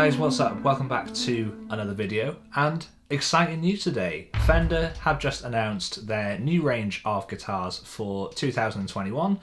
guys, what's up? Welcome back to another video, and exciting news today. Fender have just announced their new range of guitars for 2021,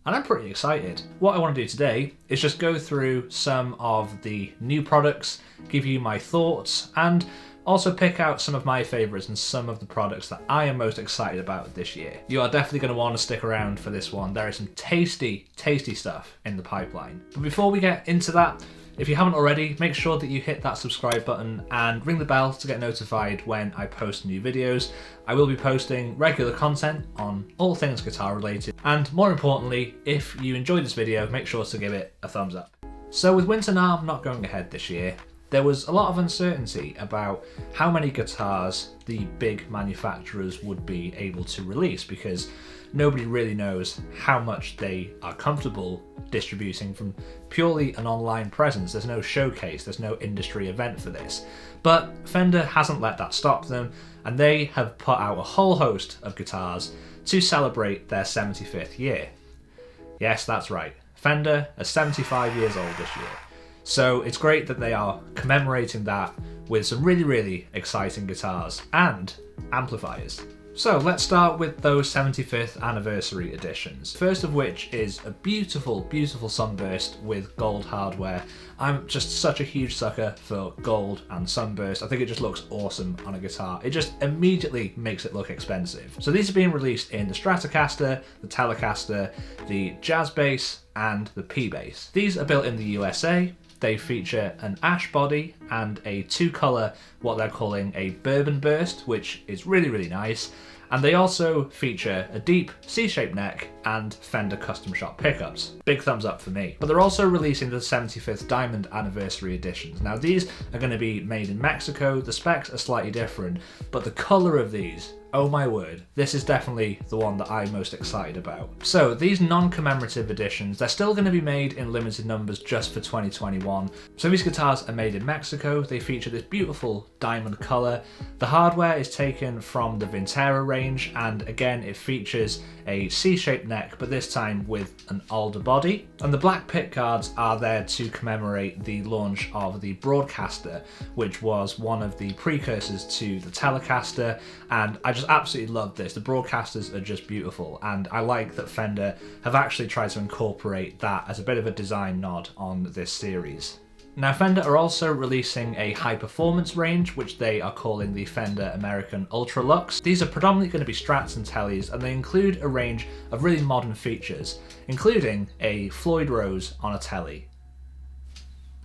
and I'm pretty excited. What I want to do today is just go through some of the new products, give you my thoughts, and also pick out some of my favourites and some of the products that I am most excited about this year. You are definitely going to want to stick around for this one. There is some tasty stuff in the pipeline. But before we get into that, if you haven't already, make sure that you hit that subscribe button and ring the bell to get notified when I post new videos. I will be posting regular content on all things guitar related. And more importantly, if you enjoyed this video, make sure to give it a thumbs up. So with Winter NAMM not going ahead this year, there was a lot of uncertainty about how many guitars the big manufacturers would be able to release, because nobody really knows how much they are comfortable distributing from purely an online presence. There's no showcase, there's no industry event for this. But Fender hasn't let that stop them, and they have put out a whole host of guitars to celebrate their 75th year. Yes, that's right. Fender are 75 years old this year. So it's great that they are commemorating that with some really exciting guitars and amplifiers. So let's start with those 75th anniversary editions. First of which is a beautiful sunburst with gold hardware. I'm just such a huge sucker for gold and sunburst. I think it just looks awesome on a guitar. It just immediately makes it look expensive. So these are being released in the Stratocaster, the Telecaster, the Jazz Bass, and the P Bass. These are built in the USA. They feature an ash body and a two-colour, what they're calling a bourbon burst, which is really nice. And they also feature a deep C-shaped neck and Fender custom shop pickups. Big thumbs up for me. But they're also releasing the 75th Diamond Anniversary editions. Now these are going to be made in Mexico. The specs are slightly different, but the colour of these, oh my word, this is definitely the one that I'm most excited about. So these non-commemorative editions, they're still going to be made in limited numbers just for 2021. So these guitars are made in Mexico. They feature this beautiful diamond colour. The hardware is taken from the Vintera range, and again it features a C-shaped neck, but this time with an alder body. And the black pick guards are there to commemorate the launch of the Broadcaster, which was one of the precursors to the Telecaster, and I just absolutely love this. The Broadcasters are just beautiful, and I like that Fender have actually tried to incorporate that as a bit of a design nod on this series. Now Fender are also releasing a high performance range, which they are calling the Fender American Ultra Lux. These are predominantly going to be Strats and Tellies, and they include a range of really modern features, including a Floyd Rose on a Telly.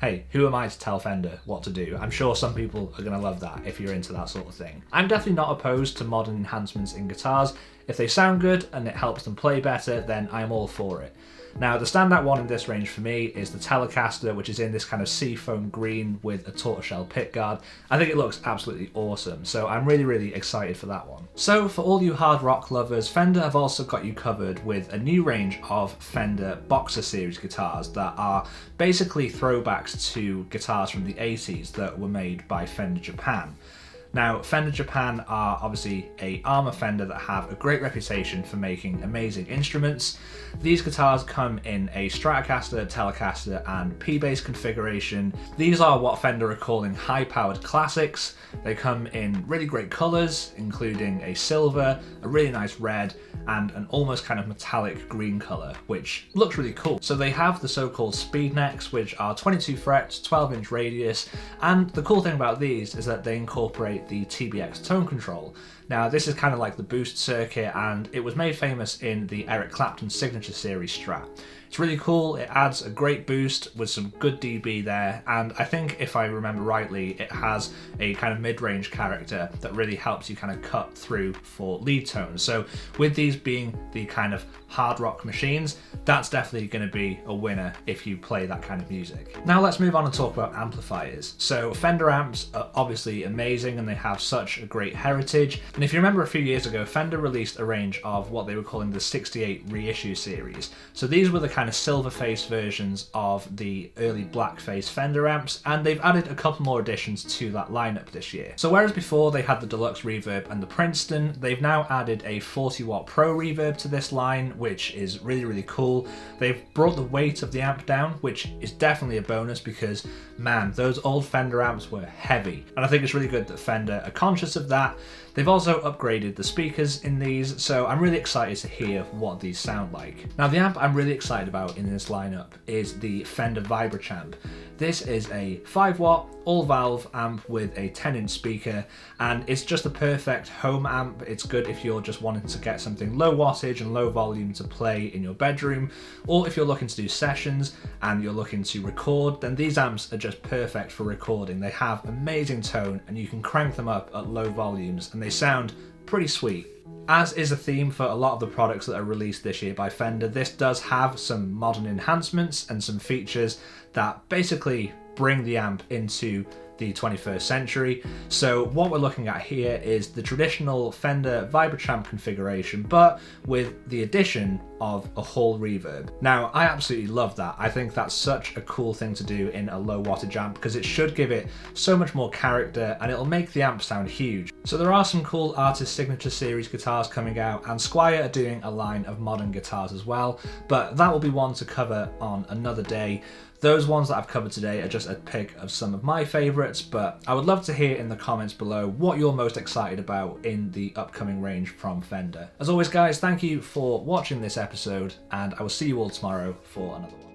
Hey, who am I to tell Fender what to do? I'm sure some people are going to love that if you're into that sort of thing. I'm definitely not opposed to modern enhancements in guitars. If they sound good and it helps them play better, then I'm all for it. Now, the standout one in this range for me is the Telecaster, which is in this kind of seafoam green with a tortoiseshell pickguard. I think it looks absolutely awesome, so I'm really excited for that one. So for all you hard rock lovers, Fender have also got you covered with a new range of Fender Boxer series guitars that are basically throwbacks to guitars from the 80s that were made by Fender Japan. Now, Fender Japan are obviously a arm of Fender that have a great reputation for making amazing instruments. These guitars come in a Stratocaster, Telecaster, and P-Bass configuration. These are what Fender are calling high-powered classics. They come in really great colours, including a silver, a really nice red, and an almost kind of metallic green colour, which looks really cool. So they have the so-called speed necks, which are 22 frets, 12-inch radius, and the cool thing about these is that they incorporate the TBX tone control. Now this is kind of like the boost circuit, and it was made famous in the Eric Clapton Signature Series Strat. It's really cool, it adds a great boost with some good dB there, and I think if I remember rightly, it has a kind of mid-range character that really helps you kind of cut through for lead tones. So with these being the kind of hard rock machines, that's definitely going to be a winner if you play that kind of music. Now let's move on and talk about amplifiers. So Fender amps are obviously amazing, and they have such a great heritage. And if you remember a few years ago, Fender released a range of what they were calling the 68 reissue series. So these were the kind of silver face versions of the early black face Fender amps, and they've added a couple more additions to that lineup this year. So whereas before they had the Deluxe Reverb and the Princeton, they've now added a 40 watt Pro Reverb to this line, which is really, really cool. They've brought the weight of the amp down, which is definitely a bonus because, man, those old Fender amps were heavy. And I think it's really good that Fender are conscious of that. They've also upgraded the speakers in these, so I'm really excited to hear what these sound like. Now, the amp I'm really excited about in this lineup is the Fender Vibrachamp. This is a 5 watt all valve amp with a 10-inch speaker, and it's just a perfect home amp. It's good if you're just wanting to get something low wattage and low volume to play in your bedroom, or if you're looking to do sessions and you're looking to record, then these amps are just perfect for recording. They have amazing tone and you can crank them up at low volumes and they sound pretty sweet. As is a theme for a lot of the products that are released this year by Fender, this does have some modern enhancements and some features that basically bring the amp into the 21st century. So what we're looking at here is the traditional Fender Vibrachamp configuration, but with the addition of a Hall reverb. Now, I absolutely love that. I think that's such a cool thing to do in a low wattage amp because it should give it so much more character and it'll make the amp sound huge. So there are some cool Artist Signature Series guitars coming out, and Squier are doing a line of modern guitars as well, but that will be one to cover on another day. Those ones that I've covered today are just a pick of some of my favourites, but I would love to hear in the comments below what you're most excited about in the upcoming range from Fender. As always guys, thank you for watching this episode, and I will see you all tomorrow for another one.